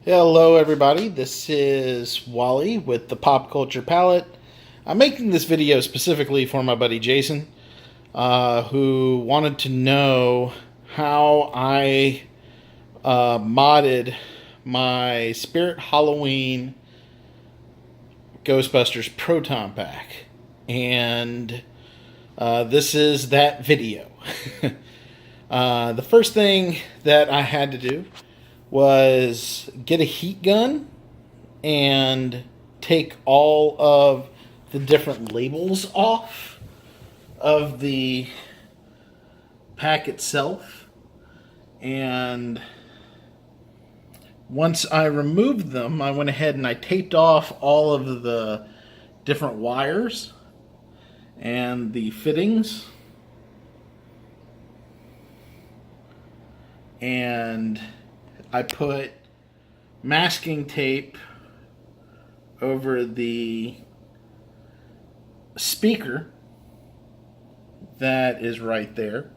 Hello, everybody. This is Wally with the Pop Culture Palette. I'm making this video specifically for my buddy Jason, who wanted to know how I modded my Spirit Halloween Ghostbusters Proton pack. And this is that video. The first thing that I had to do was get a heat gun and take all of the different labels off of the pack itself. And once I removed them, I went ahead and I taped off all of the different wires and the fittings. And I put masking tape over the speaker that is right there.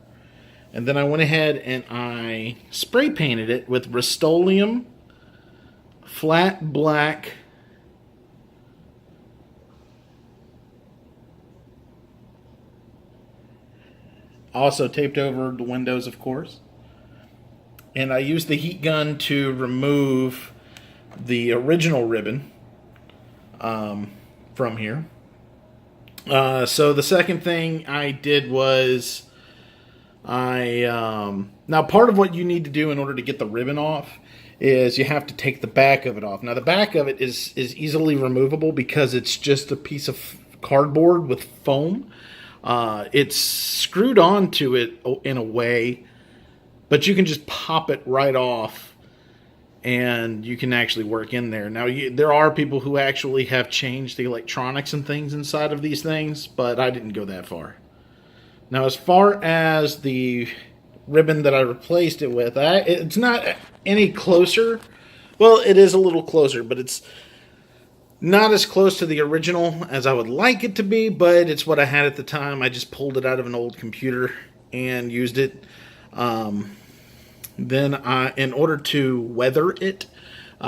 And then I went ahead and I spray painted it with Rust-Oleum flat black also taped over the windows, of course. And I used the heat gun to remove the original ribbon from here. So the second thing I did was now part of what you need to do in order to get the ribbon off is you have to take the back of it off. Now the back of it is easily removable because it's just a piece of cardboard with foam. It's screwed onto it in a way, but you can just pop it right off and you can actually work in there. Now, there are people who actually have changed the electronics and things inside of these things, but I didn't go that far. Now, as far as the ribbon that I replaced it with, it's not any closer. Well, it is a little closer, but it's not as close to the original as I would like it to be, but it's what I had at the time. I just pulled it out of an old computer and used it. Then in order to weather it,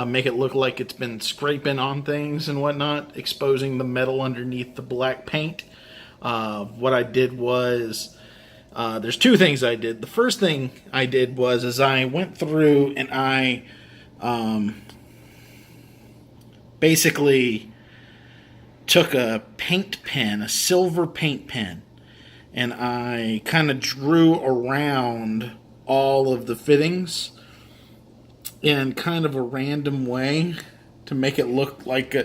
make it look like it's been scraping on things and whatnot, exposing the metal underneath the black paint, what I did was, there's two things I did. The first thing I did was I went through and I basically took a paint pen, a silver paint pen, and I kind of drew around all of the fittings in kind of a random way to make it look like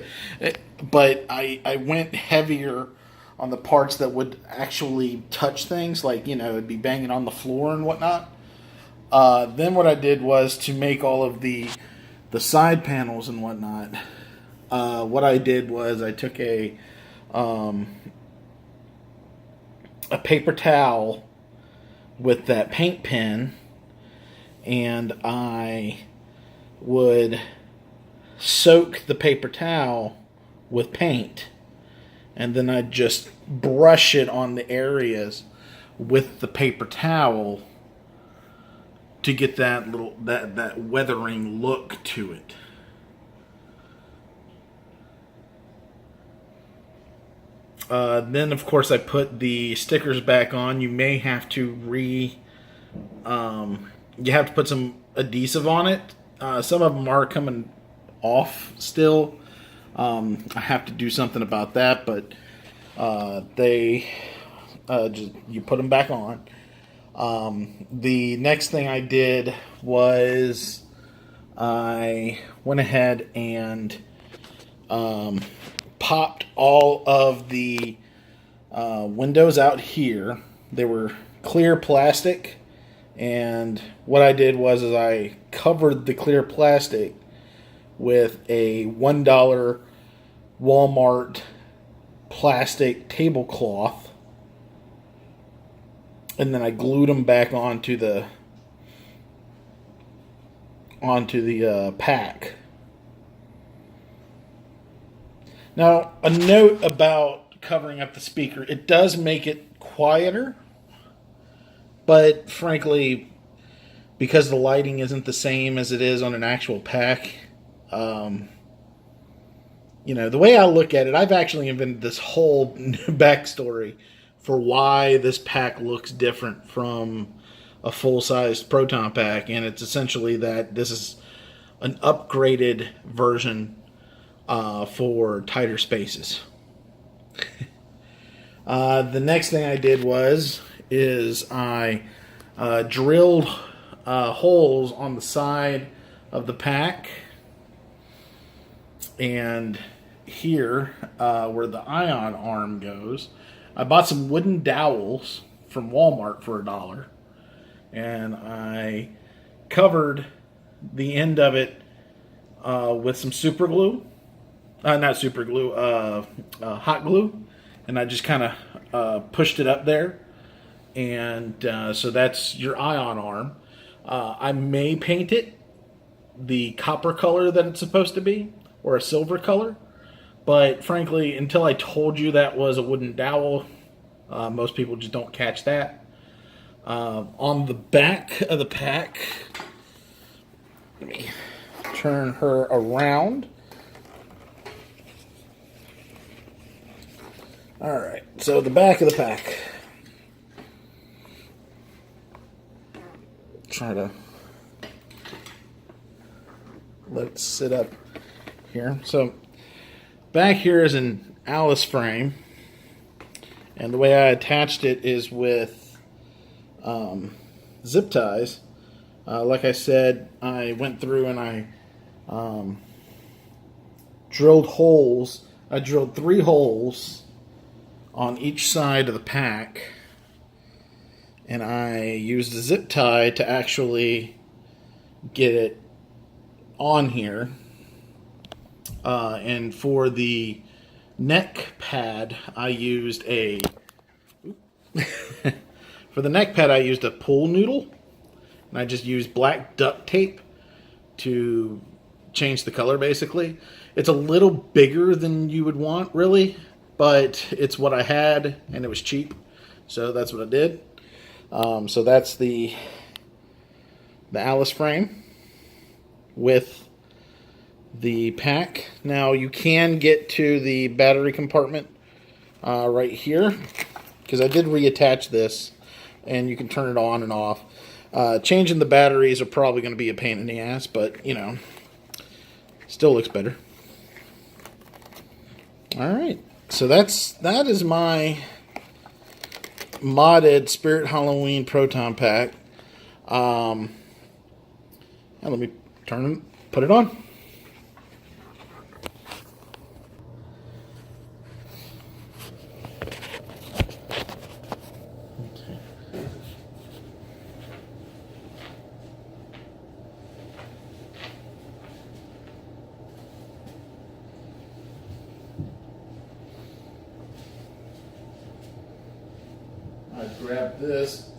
but I went heavier on the parts that would actually touch things, like, it'd be banging on the floor and whatnot. Then what I did was to make all of the side panels and whatnot. What I did was I took a paper towel with that paint pen, and I would soak the paper towel with paint, and then I'd just brush it on the areas with the paper towel to get that little that weathering look to it. Then, of course, I put the stickers back on. You may have to you have to put some adhesive on it. Some of them are coming off still. I have to do something about that, but you put them back on. The next thing I did was I went ahead and popped all of the windows out here. They were clear plastic, and what I did was I covered the clear plastic with a $1 Walmart plastic tablecloth, and then I glued them back onto the pack. Now, a note about covering up the speaker: it does make it quieter, but frankly, because the lighting isn't the same as it is on an actual pack, You know, the way I look at it, I've actually invented this whole backstory for why this pack looks different from a full-sized Proton pack, and it's essentially that this is an upgraded version for tighter spaces. The next thing I did is I drilled holes on the side of the pack, and here where the ion arm goes, I bought some wooden dowels from Walmart for $1, and I covered the end of it with some super glue, not super glue, hot glue, and I just kind of pushed it up there, and so that's your ion arm. I may paint it the copper color that it's supposed to be, or a silver color, but frankly, until I told you that was a wooden dowel, most people just don't catch that. On the back of the pack, let me turn her around. Alright, so the back of the pack. Try to let it sit up here. So back here is an Alice frame, and the way I attached it is with zip ties. Like I said, I went through and I drilled holes. I drilled 3 holes on each side of the pack, and I used a zip tie to actually get it on here. And for the neck pad, I used a for the neck pad I used a pool noodle, and I just used black duct tape to change the color. Basically, it's a little bigger than you would want, really, but it's what I had, and it was cheap, so that's what I did. So that's the Alice frame with the pack. Now you can get to the battery compartment right here, because I did reattach this, and you can turn it on and off. Changing the batteries are probably going to be a pain in the ass, but you know, still looks better. Alright, so that is my modded Spirit Halloween Proton pack. And let me put it on. I grabbed this.